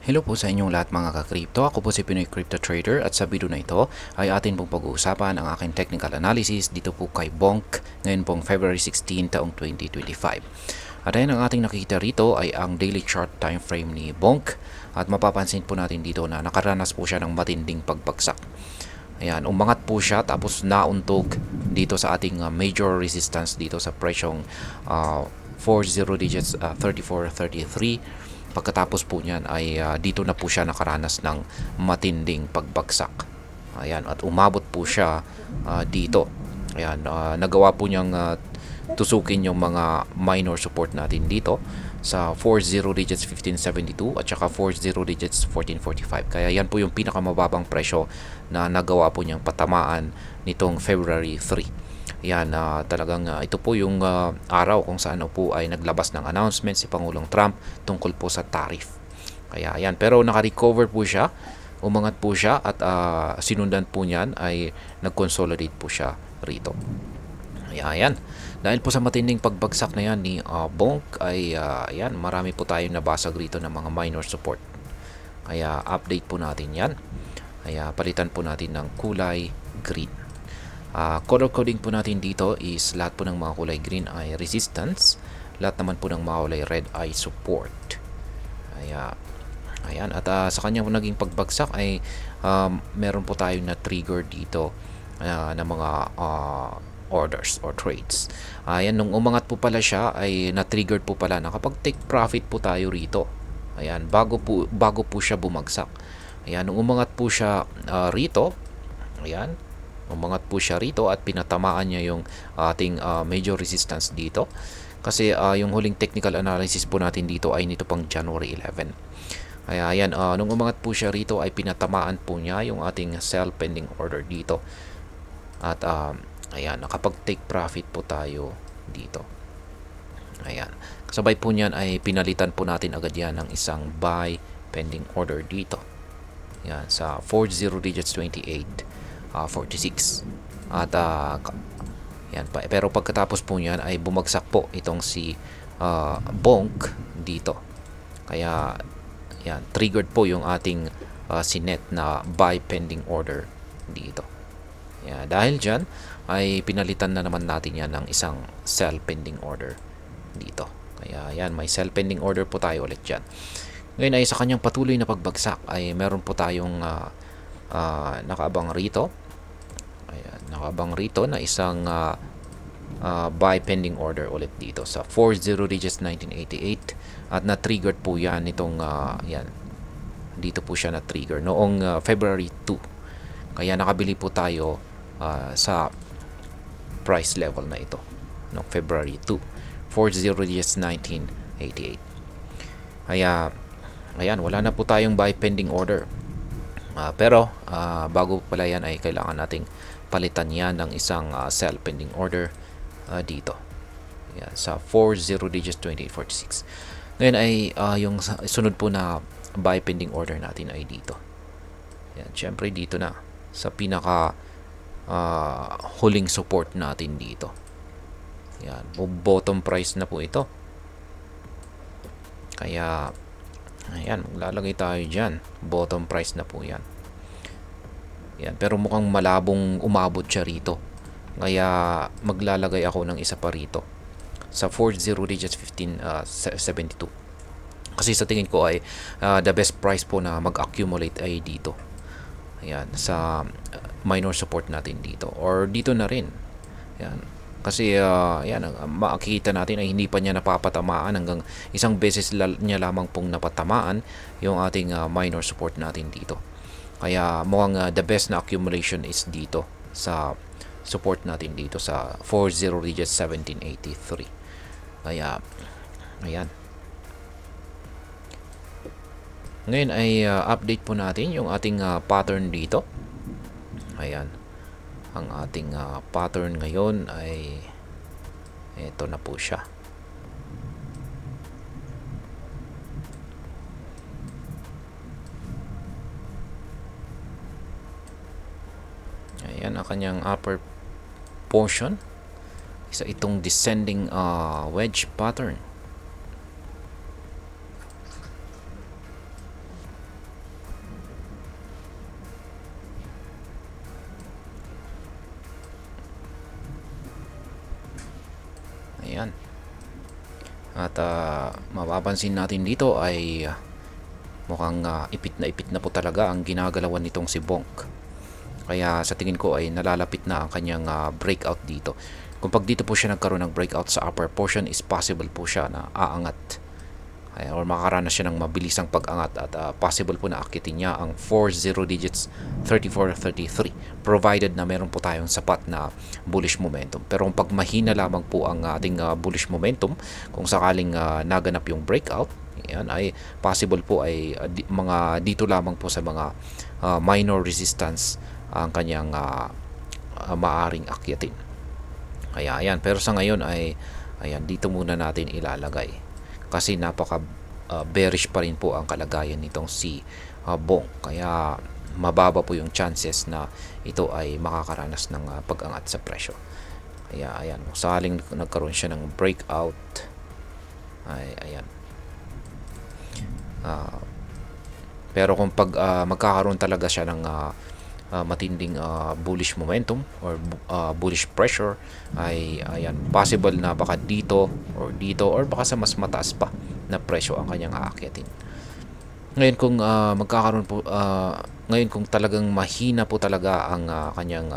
Hello po sa inyong lahat mga ka-crypto. Ako po si Pinoy Crypto Trader at sa video na ito ay atin pong pag-uusapan ang aking technical analysis dito po kay Bonk ngayon pong February 16 taong 2025. At ayan ang ating nakikita rito ay ang daily chart time frame ni Bonk at mapapansin po natin dito na nakaranas po siya ng matinding pagbagsak. Ayan, umangat po siya tapos nauntog dito sa ating major resistance dito sa presyong 40 digits 34.33. Pagkatapos po niyan ay dito na po siya nakaranas ng matinding pagbagsak. Ayan, at umabot po siya dito. Ayan, nagawa po niyang tusukin yung mga minor support natin dito sa 40 digits 1572 at saka 40 digits 1445. Kaya yan po yung pinakamababang presyo na nagawa po niyang patamaan nitong February 3. Yan, talagang ito po yung araw kung saan po ay naglabas ng announcement si Pangulong Trump tungkol po sa tariff. Kaya yan, pero naka-recover po siya, umangat po siya at sinundan po niyan ay nag-consolidate po siya rito. Kaya yan, dahil po sa matinding pagbagsak na yan ni Bonk ay yan, marami po tayong nabasag rito ng mga minor support. Kaya update po natin yan. Kaya palitan po natin ng kulay green. Color coding po natin dito is lahat po ng mga kulay green ay resistance, lahat naman po ng mga kulay red ay support. Ayan, at sa kanyang naging pagbagsak ay meron po tayo na trigger dito na mga orders or trades. Ayan, nung umangat po pala siya ay na-triggered po pala na kapag take profit po tayo rito. Ayan, bago po siya bumagsak. Ayan, nung umangat po siya rito, ayan, umangat po siya rito at pinatamaan niya yung ating major resistance dito. Kasi yung huling technical analysis po natin dito ay nito pang January 11. Kaya ayan, nung umangat po siya rito ay pinatamaan po niya yung ating sell pending order dito. At ayan, nakapag-take profit po tayo dito. Ayan, kasabay po niyan ay pinalitan po natin agad yan ng isang buy pending order dito. Ayan, sa 40 digits 28. 46 at yan pa. Pero pagkatapos po niyan ay bumagsak po itong si Bonk dito. Kaya yan, triggered po yung ating sinet na buy pending order dito. Yan, dahil dyan ay pinalitan na naman natin yan ng isang sell pending order dito. Kaya yan, may sell pending order po tayo ulit dyan. Ngayon ay sa kanyang patuloy na pagbagsak ay meron po tayong nakaabang rito. Ayan, nakaabang rito na isang buy pending order ulit dito sa 40 digits 1988 at na-triggered po yan nitong yan. Dito po siya na-trigger noong February 2. Kaya nakabili po tayo sa price level na ito noong February 2. 40 digits 1988. Kaya ayan, wala na po tayong buy pending order. Pero bago pala yan ay kailangan nating palitan yan ng isang sell pending order dito. Yan, sa 40 digits 2846. Ngayon ay yung sunod po na buy pending order natin ay dito. Yan, syempre dito na sa pinaka huling support natin dito. Yan, bottom price na po ito. Kaya ayan, maglalagay tayo dyan. Bottom price na po yan. Yan, pero mukhang malabong umabot siya rito. Kaya maglalagay ako ng isa pa rito sa 40 digits 1572. Kasi sa tingin ko ay the best price po na mag-accumulate ay dito. Ayan, sa minor support natin dito or dito na rin. Yan. Kasi yan, makikita natin ay hindi pa niya napapatamaan hanggang isang beses niya lamang pong napatamaan yung ating minor support natin dito. Kaya mukhang the best na accumulation is dito sa support natin dito sa 40 digits 1783. Kaya ayan. Ngayon ay update po natin yung ating pattern dito. Ayan. Ang ating pattern ngayon ay ito na po siya. Ayan ang kanyang upper portion. Isa itong descending wedge pattern. At mapapansin natin dito ay mukhang ipit na po talaga ang ginagalawan nitong si Bonk. Kaya sa tingin ko ay nalalapit na ang kanyang breakout dito. Kung pag dito po siya nagkaroon ng breakout sa upper portion, is possible po siya na aangat. Or makakaranas siya ng mabilisang pag-angat at possible po na akitin niya ang 40 digits 34-33 provided na meron po tayong sapat na bullish momentum. Pero kung pag mahina lamang po ang ating bullish momentum, kung sakaling naganap yung breakout, yan ay possible po ay mga dito lamang po sa mga minor resistance ang kanyang maaring akyatin. Kaya ayan, pero sa ngayon ay ayan, dito muna natin ilalagay kasi napaka bearish pa rin po ang kalagayan nitong si Bonk. Kaya mababa po yung chances na ito ay makakaranas ng pag-angat sa presyo. Kaya ayan, sakaling nagkaroon siya ng breakout ay ayan. Pero kung pag magkakaroon talaga siya ng matinding bullish momentum or bullish pressure, ay ayan, possible na baka dito or baka sa mas mataas pa na presyo ang kanyang aakyatin. Ngayon kung magkakaroon po ngayon kung talagang mahina po talaga ang kanyang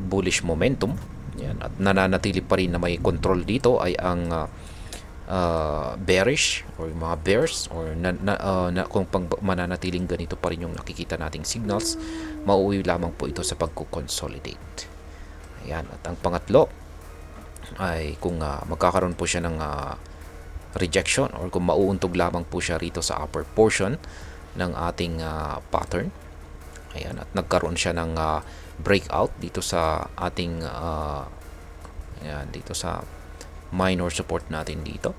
bullish momentum, yan, at nananatili pa rin na may control dito ay ang bearish or mga bears, or kung mananatiling ganito pa rin yung nakikita nating signals, mauwi lamang po ito sa pagko-consolidate. Ayan, at ang pangatlo ay kung magkakaroon po siya ng rejection or kung mauuntog lamang po siya rito sa upper portion ng ating pattern. Ayan, at nagkaroon siya ng breakout dito sa ating ayan, dito sa minor support natin dito.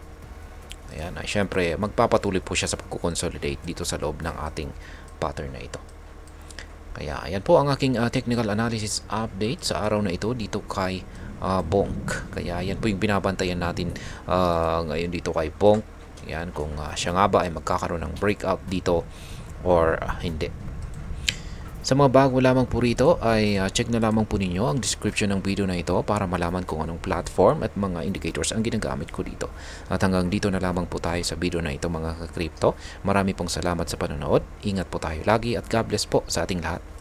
Ayan, ay syempre magpapatuloy po siya sa pagko-consolidate dito sa loob ng ating pattern na ito. Kaya ayan po ang aking technical analysis update sa araw na ito dito kay Bonk. Kaya ayan po yung binabantayan natin ngayon dito kay Bonk. Ayan, kung siya nga ba ay magkakaroon ng breakout dito or hindi. Sa mga bago lamang po rito ay check na lamang po ninyo ang description ng video na ito para malaman kung anong platform at mga indicators ang ginagamit ko dito. At hanggang dito na lamang po tayo sa video na ito mga ka-crypto. Marami pong salamat sa panonood. Ingat po tayo lagi at God bless po sa ating lahat.